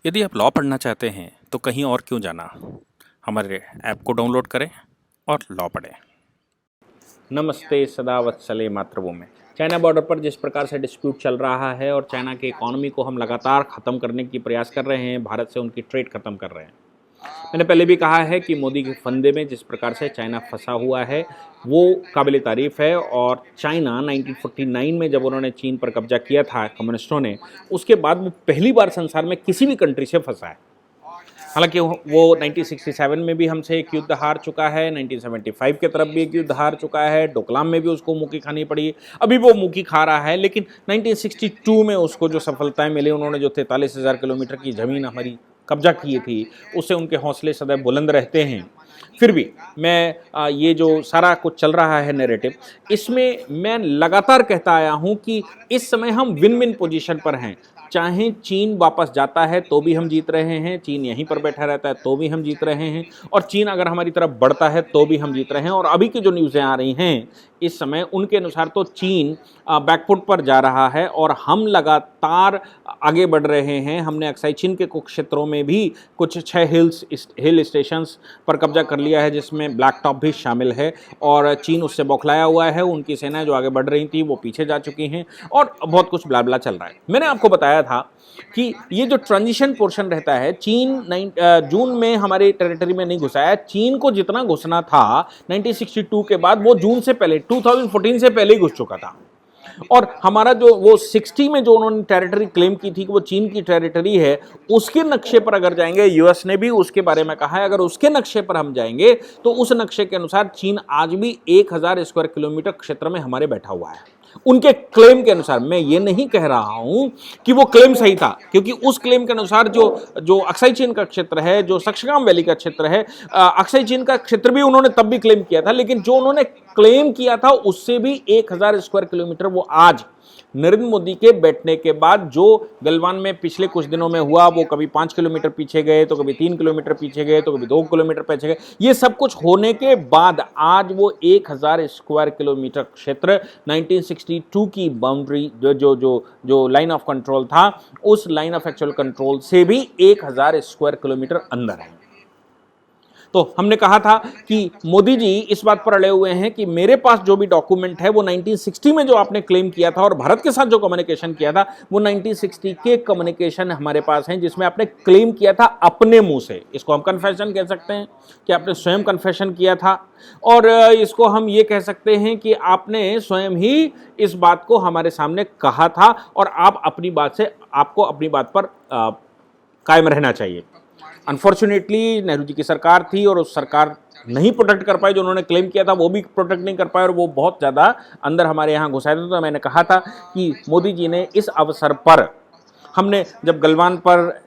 यदि आप लॉ पढ़ना चाहते हैं तो कहीं और क्यों जाना। हमारे ऐप को डाउनलोड करें और लॉ पढ़ें। नमस्ते सदा वत्सले मातृभूमि। चाइना बॉर्डर पर जिस प्रकार से डिस्प्यूट चल रहा है और चाइना की इकोनॉमी को हम लगातार ख़त्म करने की प्रयास कर रहे हैं, भारत से उनकी ट्रेड ख़त्म कर रहे हैं। मैंने पहले भी कहा है कि मोदी के फंदे में जिस प्रकार से चाइना फंसा हुआ है वो काबिल तारीफ़ है। और चाइना 1949 में जब उन्होंने चीन पर कब्जा किया था कम्युनिस्टों ने, उसके बाद वो पहली बार संसार में किसी भी कंट्री से फंसा है। हालांकि वो 1967 में भी हमसे एक युद्ध हार चुका है, 1975 के तरफ भी एक युद्ध हार चुका है, डोकलाम में भी उसको मुक्की खानी पड़ी, अभी वो मुक्की खा रहा है। लेकिन 1962 में उसको जो सफलताएं मिली, उन्होंने जो 43,000 किलोमीटर की ज़मीन हमारी कब्जा की थी, उससे उनके हौसले सदैव बुलंद रहते हैं। फिर भी मैं ये जो सारा कुछ चल रहा है नैरेटिव, इसमें मैं लगातार कहता आया हूं कि इस समय हम विन विन पोजीशन पर हैं। चाहे चीन वापस जाता है तो भी हम जीत रहे हैं, चीन यहीं पर बैठा रहता है तो भी हम जीत रहे हैं, और चीन अगर हमारी तरफ बढ़ता है तो भी हम जीत रहे हैं। और अभी की जो न्यूज़ें आ रही हैं इस समय, उनके अनुसार तो चीन बैकफुट पर जा रहा है और हम लगातार आगे बढ़ रहे हैं। हमने अक्साई चीन के कुछ क्षेत्रों में भी कुछ 6 हिल स्टेशंस पर कब्जा कर लिया है, जिसमें ब्लैक टॉप भी शामिल है। और चीन उससे बौखलाया हुआ है, उनकी सेनाएं जो आगे बढ़ रही थी वो पीछे जा चुकी हैं और बहुत कुछ ब्ला ब्ला चल रहा है। मैंने आपको बताया था कि ये जो ट्रांजिशन पोर्शन रहता है, चीन जून में हमारे टेरिटरी में नहीं घुसा है। चीन को जितना घुसना था 1962 के बाद, वो जून से पहले 2014 से पहले ही घुस चुका था। और हमारा जो वो 60 में जो उन्होंने टेरिटरी क्लेम की थी कि वो चीन की टेरिटरी है, उसके नक्शे पर अगर जाएंगे, यूएस ने भी उसके बारे में कहा है, अगर उसके नक्शे पर हम जाएंगे तो उस नक्शे के अनुसार चीन आज भी 1000 स्क्वायर किलोमीटर क्षेत्र में हमारे बैठा हुआ है, उनके क्लेम के अनुसार। मैं ये नहीं कह रहा हूं कि वो क्लेम सही था, क्योंकि उस क्लेम के अनुसार जो जो अक्साई चीन का क्षेत्र है, जो सक्सगाम वैली का क्षेत्र है, अक्साई चीन का क्षेत्र भी उन्होंने तब भी क्लेम किया था, लेकिन जो उन्होंने क्लेम किया था उससे भी 1000 स्क्वायर किलोमीटर वो आज नरेंद्र मोदी के बैठने के बाद जो गलवान में पिछले कुछ दिनों में हुआ, वो कभी 5 किलोमीटर पीछे गए, तो कभी 3 किलोमीटर पीछे गए, तो कभी 2 किलोमीटर पीछे गए। ये सब कुछ होने के बाद आज वो 1000 स्क्वायर किलोमीटर क्षेत्र 1962 की बाउंड्री जो लाइन ऑफ कंट्रोल था, उस लाइन ऑफ एक्चुअल कंट्रोल से भी 1000 स्क्वायर किलोमीटर अंदर है। तो हमने कहा था कि मोदी जी इस बात पर अड़े हुए हैं कि मेरे पास जो भी डॉक्यूमेंट है वो 1960 में जो आपने क्लेम किया था और भारत के साथ जो कम्युनिकेशन किया था, वो 1960 के कम्युनिकेशन हमारे पास हैं, जिसमें आपने क्लेम किया था अपने मुंह से। इसको हम कन्फेशन कह सकते हैं कि आपने स्वयं कन्फेशन किया था, और इसको हम ये कह सकते हैं कि आपने स्वयं ही इस बात को हमारे सामने कहा था, और आप अपनी बात से, आपको अपनी बात पर कायम रहना चाहिए। अनफॉर्चुनेटली नेहरू जी की सरकार थी और उस सरकार नहीं प्रोटेक्ट कर पाई, जो उन्होंने क्लेम किया था वो भी प्रोटेक्ट नहीं कर पाए, और वो बहुत ज़्यादा अंदर हमारे यहाँ घुसाए थे। तो मैंने कहा था कि मोदी जी ने इस अवसर पर, हमने जब गलवान पर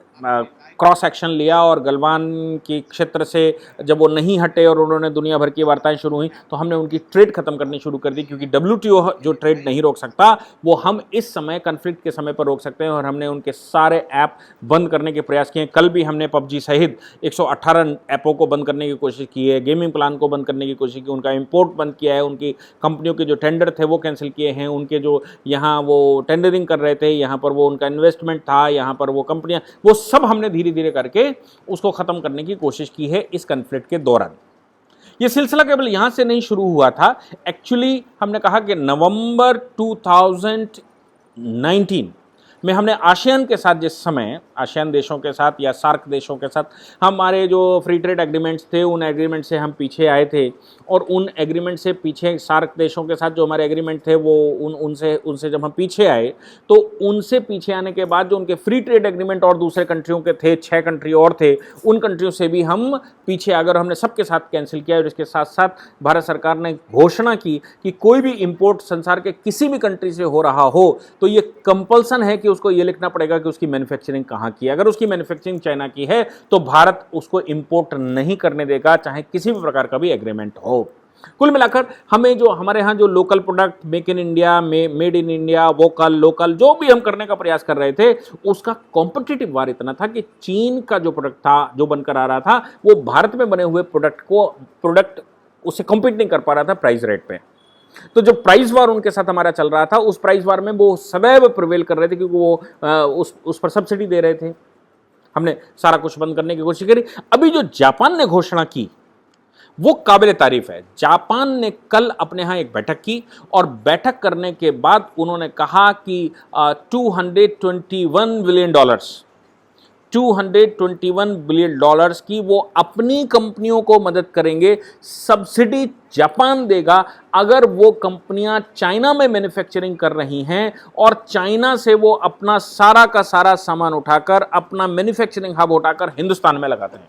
क्रॉस एक्शन लिया और गलवान के क्षेत्र से जब वो नहीं हटे और उन्होंने दुनिया भर की वार्ताएं शुरू हुई, तो हमने उनकी ट्रेड खत्म करनी शुरू कर दी, क्योंकि WTO जो ट्रेड नहीं रोक सकता वो हम इस समय कन्फ्लिक्ट के समय पर रोक सकते हैं। और हमने उनके सारे ऐप बंद करने के प्रयास किए। कल भी हमने PUBG सहित 118 ऐपों को बंद करने की कोशिश की है, गेमिंग प्लान को बंद करने की कोशिश की, उनका इम्पोर्ट बंद किया है, उनकी कंपनियों के जो टेंडर थे वो कैंसिल किए हैं, उनके जो यहाँ वो टेंडरिंग कर रहे थे, यहाँ पर वो उनका इन्वेस्टमेंट था, यहाँ पर वो कंपनियाँ, वो सब हमने धीरे धीरे करके उसको खत्म करने की कोशिश की है इस कॉन्फ्लिक्ट के दौरान। ये सिलसिला केवल यहां से नहीं शुरू हुआ था। एक्चुअली हमने कहा कि नवंबर 2019 में हमने आसियान के साथ, जिस समय आसियान देशों के साथ या सार्क देशों के साथ हमारे जो फ्री ट्रेड एग्रीमेंट्स थे, उन एग्रीमेंट से हम पीछे आए थे, और उन एग्रीमेंट से पीछे सार्क देशों के साथ जो हमारे एग्रीमेंट थे वो उनसे जब हम पीछे आए, तो उनसे पीछे आने के बाद जो उनके फ्री ट्रेड एग्रीमेंट और दूसरे कंट्रियों के थे, 6 कंट्री और थे, उन कंट्रियों से भी हम पीछे आकर हमने सबके साथ कैंसिल किया। और इसके साथ साथ भारत सरकार ने घोषणा की कि कोई भी इंपोर्ट संसार के किसी भी कंट्री से हो रहा हो तो ये कंपल्सन है कि उसको ये लिखना पड़ेगा कि उसकी मैन्युफैक्चरिंग कहाँ की है। अगर उसकी मैन्युफैक्चरिंग चाइना की है तो भारत उसको इंपोर्ट नहीं करने देगा, चाहे किसी भी प्रकार का भी एग्रीमेंट हो। कुल मिलाकर हमें जो हमारे यहाँ जो local product, make in India, made in India, vocal local, जो भी हम करने का प्रयास कर रहे थे, उसका कॉम्पिटिटिव वार इतना था कि चीन का जो प्रोडक्ट था, जो बनकर आ रहा था, वो भारत में बने हुए प्रोडक्ट उससे कॉम्पीट नहीं कर पा रहा था प्राइस रेट पे। तो जो प्राइस वार उनके साथ हमारा चल रहा था, उस प्राइस वार में वो सदैव प्रिवेल कर रहे थे, क्योंकि वो उस पर सब्सिडी दे रहे थे। हमने सारा कुछ बंद करने की कोशिश करी। अभी जो जापान ने घोषणा की वो काबिल तारीफ है। जापान ने कल अपने यहाँ एक बैठक की और बैठक करने के बाद उन्होंने कहा कि 221 बिलियन डॉलर्स की वो अपनी कंपनियों को मदद करेंगे, सब्सिडी जापान देगा अगर वो कंपनियां चाइना में मैन्युफैक्चरिंग कर रही हैं और चाइना से वो अपना सारा का सारा सामान उठाकर, अपना मैन्युफैक्चरिंग हब उठाकर हिंदुस्तान में लगाते हैं।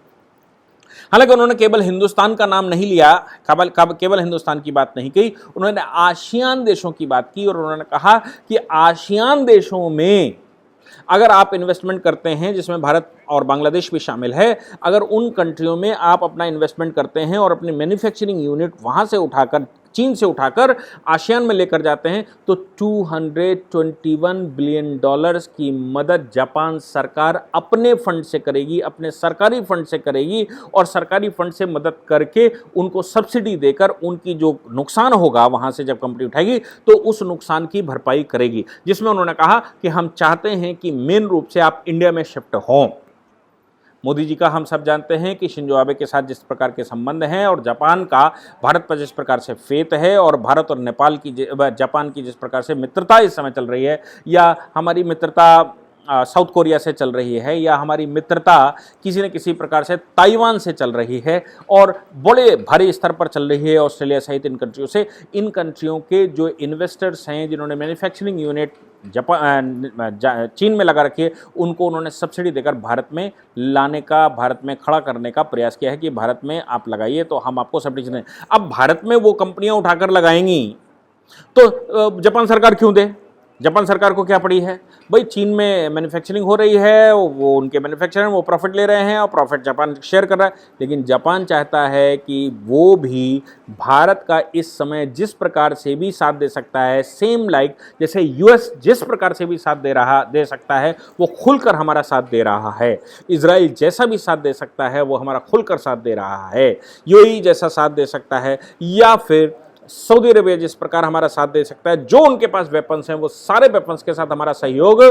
हालांकि उन्होंने केवल हिंदुस्तान का नाम नहीं लिया, केवल हिंदुस्तान की बात नहीं कही, उन्होंने आसियान देशों की बात की और उन्होंने कहा कि आसियान देशों में अगर आप इन्वेस्टमेंट करते हैं, जिसमें भारत और बांग्लादेश भी शामिल है, अगर उन कंट्रियों में आप अपना इन्वेस्टमेंट करते हैं और अपनी मैन्युफैक्चरिंग यूनिट वहां से उठाकर, चीन से उठाकर आसियान में लेकर जाते हैं, तो 221 बिलियन डॉलर्स की मदद जापान सरकार अपने फंड से करेगी, अपने सरकारी फंड से करेगी और सरकारी फंड से मदद करके उनको सब्सिडी देकर उनकी जो नुकसान होगा वहां से जब कंपनी उठाएगी तो उस नुकसान की भरपाई करेगी। जिसमें उन्होंने कहा कि हम चाहते हैं कि मेन रूप से आप इंडिया में शिफ्ट हों। मोदी जी का हम सब जानते हैं कि शिंजो आबे के साथ जिस प्रकार के संबंध हैं और जापान का भारत पर जिस प्रकार से फेत है और भारत और नेपाल की जापान की जिस प्रकार से मित्रता इस समय चल रही है, या हमारी मित्रता साउथ कोरिया से चल रही है, या हमारी मित्रता किसी न किसी प्रकार से ताइवान से चल रही है और बड़े भारी स्तर पर चल रही है ऑस्ट्रेलिया सहित इन कंट्रियों से। इन कंट्रियों के जो इन्वेस्टर्स हैं, जिन्होंने मैन्युफैक्चरिंग यूनिट चीन में लगा रखी है, उनको उन्होंने सब्सिडी देकर भारत में लाने का, भारत में खड़ा करने का प्रयास किया है कि भारत में आप लगाइए तो हम आपको सब्सिडी दें। अब भारत में वो कंपनियां उठाकर लगाएंगी तो जापान सरकार क्यों दे? जापान सरकार को क्या पड़ी है? भाई चीन में मैन्युफैक्चरिंग हो रही है, वो उनके मैन्युफैक्चरर वो प्रॉफिट ले रहे हैं और प्रॉफिट जापान शेयर कर रहा है, लेकिन जापान चाहता है कि वो भी भारत का इस समय जिस प्रकार से भी साथ दे सकता है, सेम लाइक जैसे यूएस जिस प्रकार से भी साथ दे सकता है, वो खुलकर हमारा साथ दे रहा है। इजराइल जैसा भी साथ दे सकता है वो हमारा खुलकर साथ दे रहा है। यूएई जैसा साथ दे सकता है, या फिर सऊदी अरेबिया जिस प्रकार हमारा साथ दे सकता है, जो उनके पास वेपन्स हैं वो सारे वेपन्स के साथ हमारा सहयोग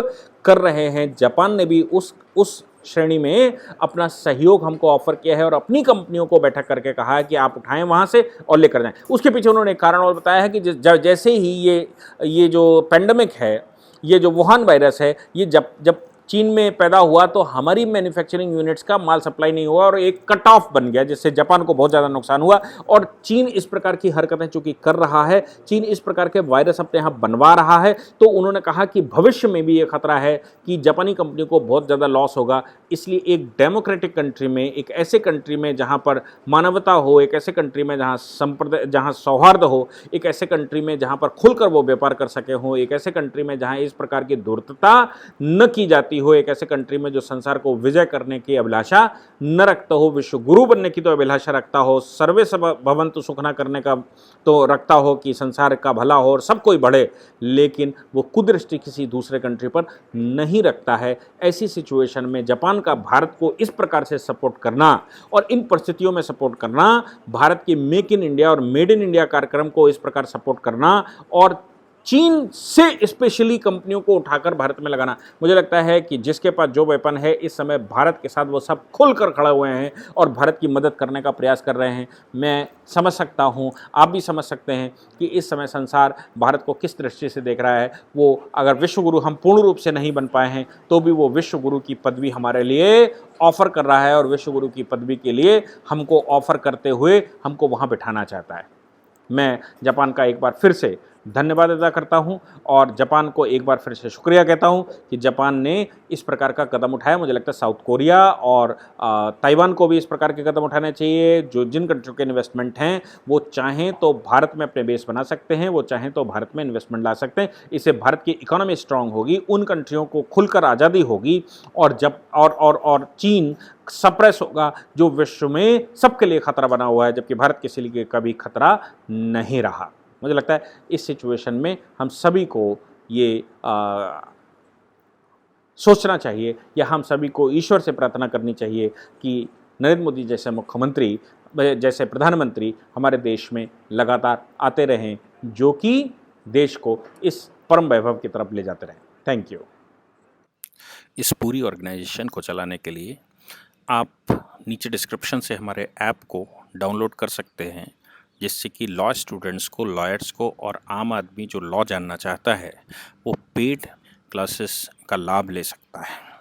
कर रहे हैं। जापान ने भी उस श्रेणी में अपना सहयोग हमको ऑफर किया है और अपनी कंपनियों को बैठक करके कहा है कि आप उठाएं वहां से और लेकर जाएं। उसके पीछे उन्होंने एक कारण और बताया है कि जैसे ही ये जो पेंडेमिक है, ये जो वुहान वायरस है, ये जब चीन में पैदा हुआ तो हमारी मैन्युफैक्चरिंग यूनिट्स का माल सप्लाई नहीं हुआ और एक कट ऑफ बन गया, जिससे जापान को बहुत ज़्यादा नुकसान हुआ। और चीन इस प्रकार की हरकतें चूंकि कर रहा है, चीन इस प्रकार के वायरस अपने यहाँ बनवा रहा है, तो उन्होंने कहा कि भविष्य में भी ये खतरा है कि जापानी कंपनी को बहुत ज़्यादा लॉस होगा। इसलिए एक डेमोक्रेटिक कंट्री में, एक ऐसे कंट्री में जहाँ पर मानवता हो, एक ऐसे कंट्री में जहाँ सौहार्द हो, एक ऐसे कंट्री में जहाँ पर खुलकर वो व्यापार कर सके हों, एक ऐसे कंट्री में जहाँ इस प्रकार की धूर्तता न की जाती हो, एक ऐसे कंट्री में जो संसार को विजय करने की अभिलाषा न रखता हो, विश्व गुरु बनने की तो अभिलाषा रखता हो, सर्वे सब भवन्तु सुखना करने का तो रखता हो कि संसार का भला हो और सब कोई बढ़े, लेकिन वो कुदृष्टि किसी दूसरे कंट्री पर नहीं रखता है। ऐसी सिचुएशन में जापान का भारत को इस प्रकार से सपोर्ट करना और इन परिस्थितियों में सपोर्ट करना, भारत की मेक इन इंडिया और मेड इन इंडिया कार्यक्रम को इस प्रकार सपोर्ट करना और चीन से स्पेशली कंपनियों को उठाकर भारत में लगाना, मुझे लगता है कि जिसके पास जो वेपन है इस समय भारत के साथ वो सब खुलकर खड़े हुए हैं और भारत की मदद करने का प्रयास कर रहे हैं। मैं समझ सकता हूँ, आप भी समझ सकते हैं कि इस समय संसार भारत को किस दृष्टि से देख रहा है। वो अगर विश्व गुरु हम पूर्ण रूप से नहीं बन पाए हैं तो भी वो विश्व गुरु की पदवी हमारे लिए ऑफर कर रहा है और विश्व गुरु की पदवी के लिए हमको ऑफर करते हुए हमको वहाँ बिठाना चाहता है। मैं जापान का एक बार फिर से धन्यवाद अदा करता हूं और जापान को एक बार फिर से शुक्रिया कहता हूं कि जापान ने इस प्रकार का कदम उठाया। मुझे लगता है साउथ कोरिया और ताइवान को भी इस प्रकार के कदम उठाने चाहिए। जो जिन कंट्रियों के इन्वेस्टमेंट हैं वो चाहें तो भारत में अपने बेस बना सकते हैं, वो चाहें तो भारत में इन्वेस्टमेंट ला सकते हैं। इससे भारत की इकोनॉमी स्ट्रांग होगी, उन कंट्रियों को खुलकर आज़ादी होगी और चीन सप्रेस होगा जो विश्व में सबके लिए खतरा बना हुआ है, जबकि भारत के लिए कभी खतरा नहीं रहा। मुझे लगता है इस सिचुएशन में हम सभी को ये सोचना चाहिए या हम सभी को ईश्वर से प्रार्थना करनी चाहिए कि नरेंद्र मोदी जैसे मुख्यमंत्री, जैसे प्रधानमंत्री हमारे देश में लगातार आते रहें, जो कि देश को इस परम वैभव की तरफ ले जाते रहें। Thank you. इस पूरी ऑर्गेनाइजेशन को चलाने के लिए आप नीचे डिस्क्रिप्शन से हमारे ऐप को डाउनलोड कर सकते हैं, जिससे कि लॉ स्टूडेंट्स को, लॉयर्स को और आम आदमी जो लॉ जानना चाहता है वो पेड क्लासेस का लाभ ले सकता है।